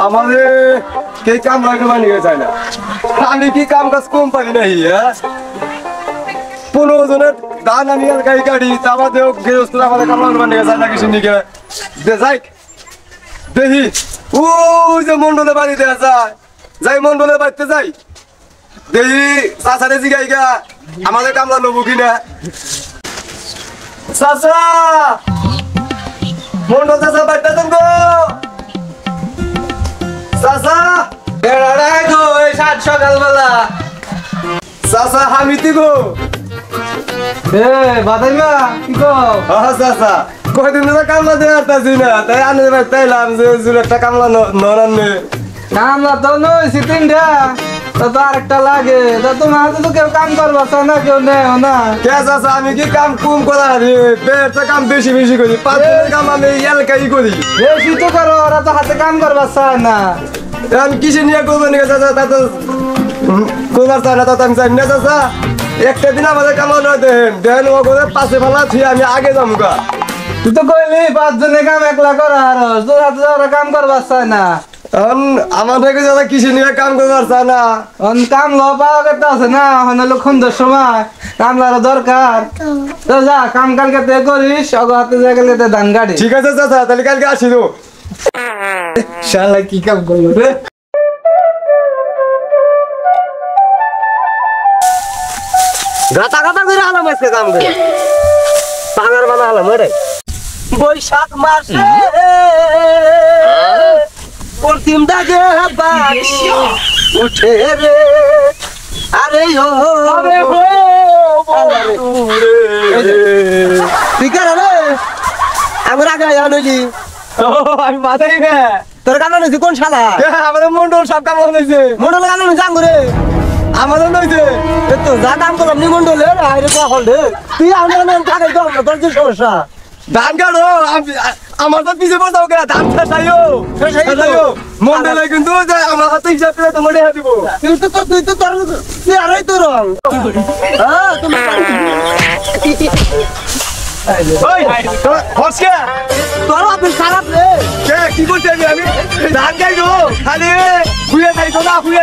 আমাদের কে কাম লাগে বানিয়ে যায় না আমি কি কাম কাজ কম পারি নাই 15 জনের ধান আমি আর গাড়ি গাড়ি আমাদের গৃহস্থ আমাদের কাম লাগে বানিয়ে যায় না কিছু নিকে যাই দেখি ও যে মন্ডলে বাড়িতে যায় যাই মন্ডলে বাড়িতে যাই দেখি চাচারে জিগাইগা আমাদের কামলা নেবো কিনা চাচা মন্ডল চাচা বাড়িতে যান গো চাচা এড়াই গো এই 7 সকালবেলা চাচা হামিতি গো বাদাইমা কি গো চাচা কয়দিন ধরে কামলা দিয়ে আসতেছি না তাই আনে তাইলাম যে একটা কামলা নরান্নে কামলা তো নইছি 3টা তো আরেকটা লাগে তো তোমার তো কেউ কাম করবা না কেউ নেও না কে চাচা আমি কি কাম কম করা পেটে কাম বেশি বেশি করি 5 দিনের কাম আমি এলাকায় করি বেশি তো করো ওরা তো হাতে কাম করবা না এখন কিসে নিয়ে করবেন চাচা তা তো কোনার চায় না তা আমি জানি না চাচা একটা দিন আমাদের কামানো দেন দেন ও করে পাশে ফেলা থুই আমি আগে যাবো গা তুই তো কইলি 5 জনে কাম একলা করা আর তোর হাতে ওরা কাম করবা না এখন আমাদেরকে যারা কিসে নিয়ে কাম করবার চায় না কাম লো পাওয়া গেতে আছে না হন লক্ষণদের সময় কামলার দরকার তো যা কাম কালকে তে করিস অগ হাতে যা গেলে তে ধান গাড়ি ঠিক আছে চাচা তাহলে কালকে আসি তো শালা কি কাম করলো রে গাতা গাতা করে আলাম আজকে কাম করে পাঙার বানা আলাম রে বৈশাখ মাসে পশ্চিম দাগে বাড়ি উঠে রে আরে ও আরে হো ঠিক আছে রে আমরা আগে আনলি আমি বাদাই গে তোর কাম নইছে কোন শালা আমাদের মন্ডল সব কাম হইছে মন্ডল কাম নইছে আঙ্গুরে আমাদের নইছে তো যা কাম করলাম নি মন্ডলে আইরে কো হল রে তুই আমরা নাম থাকাই তো তোর যে সমস্যা ধান কাটো আমার তো পিছে বসাও কে ধান খাইও মন্ডলে কিন্তু আমার হাতে হিসাব করে তোমার দেয়া দিব তুই তো তোর তুই আরই তো রং হ্যাঁ তুমি ওই হসকে তোর আপনি খারাপ রে কে কি করতে আমি ধান খাইছো খালি খুইয়া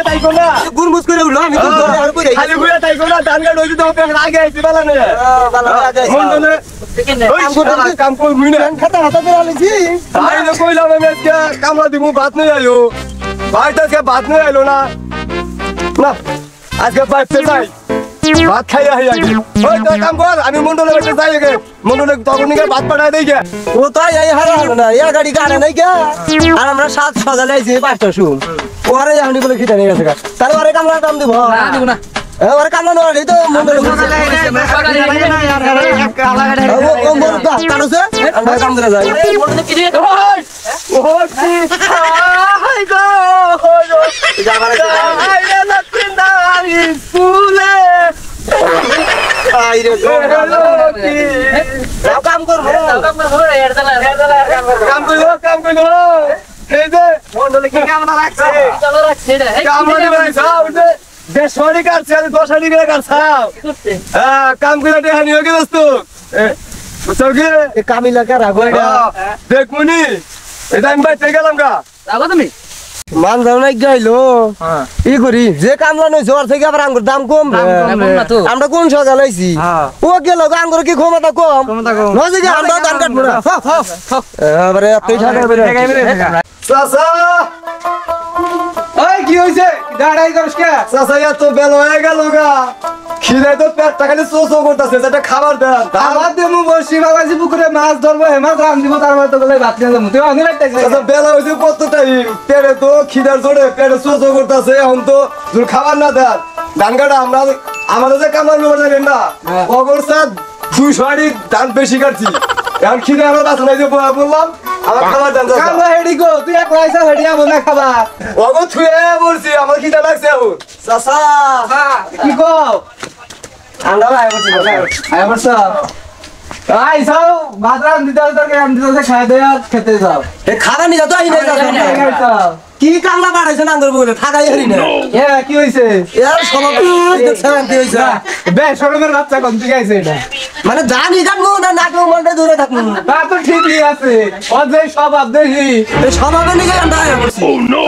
থাইছো না গুরমুজ করে উঠলো আমি তো আর কই খালি খুইয়া থাইছো না ধান কাটো হইছে তো আগে আইছি বালা না বালা আগে মন্ডলে কাম কই মুইনা খাতা হাতে আইছি আই তো কইলাম আমি আজকে কামলা দিমু ভাত নাই আইও ভাইটা আজকে ভাত নাই আইলো না না আজকে বাইতে যাই ভাত খাই আই আগে ওই তো কাম কর আমি মন্ডলে বসে যাই আগে মন্ডলে তখন নিকে ভাত পাঠায় দেই গে ও তো এই হারা হলো না এর গাড়ি গাড়ে নাই গে আর আমরা 7 সকালে আইছি 5টা শুন ওরে আমি বলে খিদা নেই আছে তাহলে ওরে কামলা কাম দিব না দিব না ওরে কামলা নয় তো মন্ডলে সকালে ও কম্বর দা কানছে আমরা কাম করে যাই মন্ডলে কি রে ও হাই গো যাবার আই না তিনদা স্কুলে আইরে কাম করবো কাম করবো এই যে মন্ডলে কি কামনা রাখছে কামনা রাখছে দেশবাড়ি কাটছে আমি 10 আড়ি করে কাটছাও হ্যাঁ কাম করে দেখানি হয়ে গেছ তো বুঝছো কি কামিলা কা রাগো দেখ মুনি এটা আমি বাইতে গেলাম গা রাগো তুমি মান দাও নাই গাইলো ই করি যে কামলা নই জোর থেকে আবার আঙ্গুর দাম কম আমরা কোন সজালাইছি ও গেল আঙ্গুর কি ক্ষমতা কম নজি কি আমরা ধান কাটবো না আরে তুই ছাড়া চাচা ওই কি হইছে দাঁড়াই করছ কে চাচা এত বেল হয়ে গেল গা খিদে তো পেটটা খালি চোচো করতেছে যেটা খাবার দেন খাবার দেবো বসি বাবাজি পুকুরে মাছ ধরবো হে মাছ রাম দিব তারপর তো গলে ভাত নিয়ে যাবো তুই অনেক লাগতেছে চাচা বেলা হইছে কত টাইম পেটে তো খিদার জোরে পেটে চোচো করতেছে এখন তো খাবার না দেন ধান কাটা আমরা আমাদের যে কামার লোক জানেন না অগরসা 200 আড়ি ধান বেশি কাটছি এখন খিদে আমরা বাসা নাই যে বললাম আমার খাবার দেন কামলা হেডি গো তুই একলা আইছা হেডি আমো না খাবার অগো থুয়ে বলছি আমার খিদা লাগছে এখন চাচা কি গো আমরা আই বলছি আই বলছ আই যাও ভাত রাম দিতে তোকে আম দিতে খাই দে খেতে যাও এ খাবার নি যা তো আই নাই যাও কি কামলা বাড়াইছেন আঙ্গুর বলে থাকাই হারি না কি হইছে এর সমাজ দেখছেন কি হইছে বে শরমের বাচ্চা কোন থেকে আইছে এটা মানে জানি কাটবো না নাটক মনটা দূরে থাকবো তা তো ঠিকই আছে ও যে সব দেখি এই সমাজে নিয়ে আমরা আয়া করছি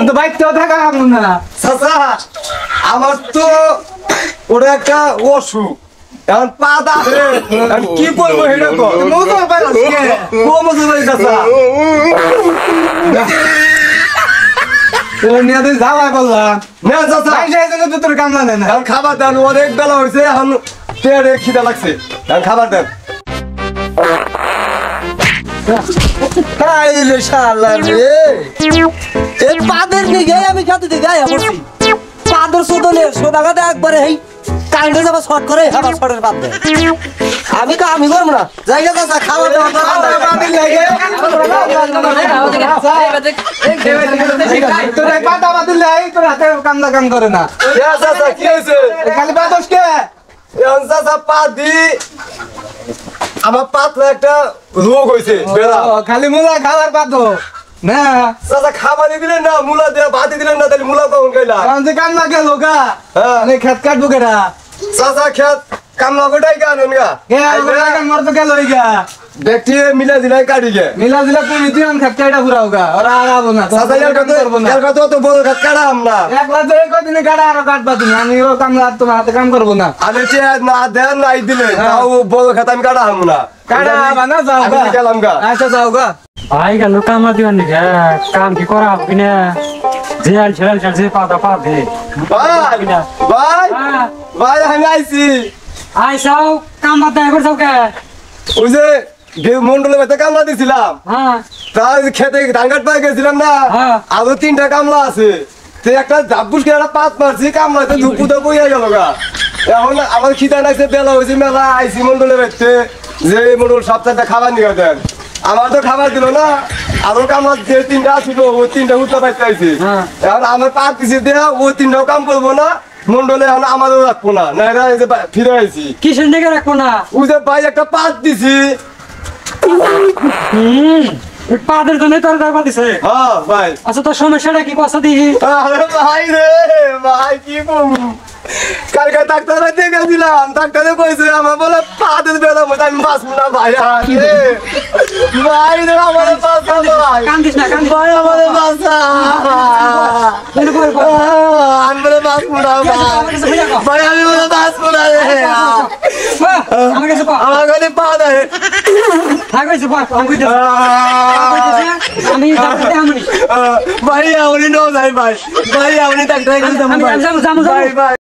তো বাইকতেও থাকা হামু না চাচা আমার তো ওটা একটা অসুখ এখন পা দাঁড়ে কি করবো এটা কর মুতো পারছ কে কমছে ভাই চাচা তোর নিয়ে তুই যাওয়া করলাম না চাচা পয়সা এসে তো তোর কামলা দেয় না এখন খাবার দেন অনেক বেলা হয়েছে এখন পেটে খিদা লাগছে এখন খাবার দেন তাই রে শালা রে এই পাদের নিগে আমি খাতে দিয়ে গায়ে বসি পাদের সুদলে সোদাগাতে একবারে এই কাইন্ডে যাবা শর্ট করে আবার শর্টের বাদ দেয় আমি করব না জায়গা চাচা খাবার দাও বাদিল লাগে তোর পাতা বাদিল লাই তোর হাতে কামলা কাম করে না চাচা কি হয়েছে খালি বাদস কে এখন চাচা পা দি আমার পাতলা একটা রোগ হয়েছে বেড়া খালি মুলা খাবার পাতো না চাচা খাবার দিলেন না মুলা দিয়ে ভাত দিলেন না তাহলে মুলা কখন খাইলা কারণ যে কামলা গেল গা হ্যাঁ। মানে খেত কাটবো কেটা চাচা খেত কামলা গোটাই গান গা কে মর তো গেল গা ব্যক্তি মিলা দিলাই কাটি গে মিলা দিলা তুমি তুই খেত কাটা পুরাও গা ওরা আগাবো না চাচা এর কথা তো বড় খেত কাটা আমরা একলা তো এই কদিনে কাটা আরো কাটবা তুমি আমি ও কামলা তোমার হাতে কাম করবো না আমি যে না দেন নাই দিলে তাও বড় খেত আমি কাটা হাম না কাটা বানা যাও আমি গা গেলাম গা আচ্ছা যাও গা ভাই গেল কামা দিবেন নাকি কাম কি করা হবে না জেল ছেড়ে ছেড়ে পাতা পাবে ভাই ভাই ভাই আমি আইছি আইসাও কাম বাদ দেয় করছাও কে ওই যে মন্ডলে বেতে কামলা দিছিলাম হ্যাঁ তার খেতে ধান কাট পাই গেছিলাম না হ্যাঁ। আরো 3টা কামলা আছে তো একটা জাব্বুস কে একটা পাত মারছি কামলাতে ধুপুতে বইয়া গেল গা এখন আমার খিদা লাগছে বেলা হয়েছে মেলা আইসি মন্ডলে বেতে যে মন্ডল সপ্তাহটা খাবার নিয়ে দেন আমার তো খাবার দিল না আরো কামলা যে 3টা ছিল ওই 3টা উঠতে পাইতে আইছি হ্যাঁ। এখন আমার পাত দিছে দেয়া ওই 3টাও কাম করবো না মন্ডলে এখন আমারও রাখবো না না এরা এই যে ফিরে আইছি কিসের দিকে রাখবো না ওই যে ভাই একটা পাত দিছি পাদের জন্য তোর দাবা দিছে হ্যাঁ ভাই আচ্ছা তোর সমস্যাটা কি কথা দিই আরে ভাই রে ভাই কি বলবো কালকে ডাক্তার বাড়িতে গেছিলাম ডাক্তারে কইছে আমার বলে পাদের বেলা মতো আমি বাঁচবো না ভাই আরে ভাই রে আমার বাঁচা ভাই কান্দিস না কান্দিস ভাই আমার বাঁচা আমি বলে বাঁচবো না ভাই ভাই আমি বলে বাঁচবো না রে আমার কাছে পা আমার কাছে পা দেয় থাকবে পা আমি আমি ভাই আপনি নো যাই ভাই ভাই আপনি ডাক্তার কাছে যাবো ভাই ভাই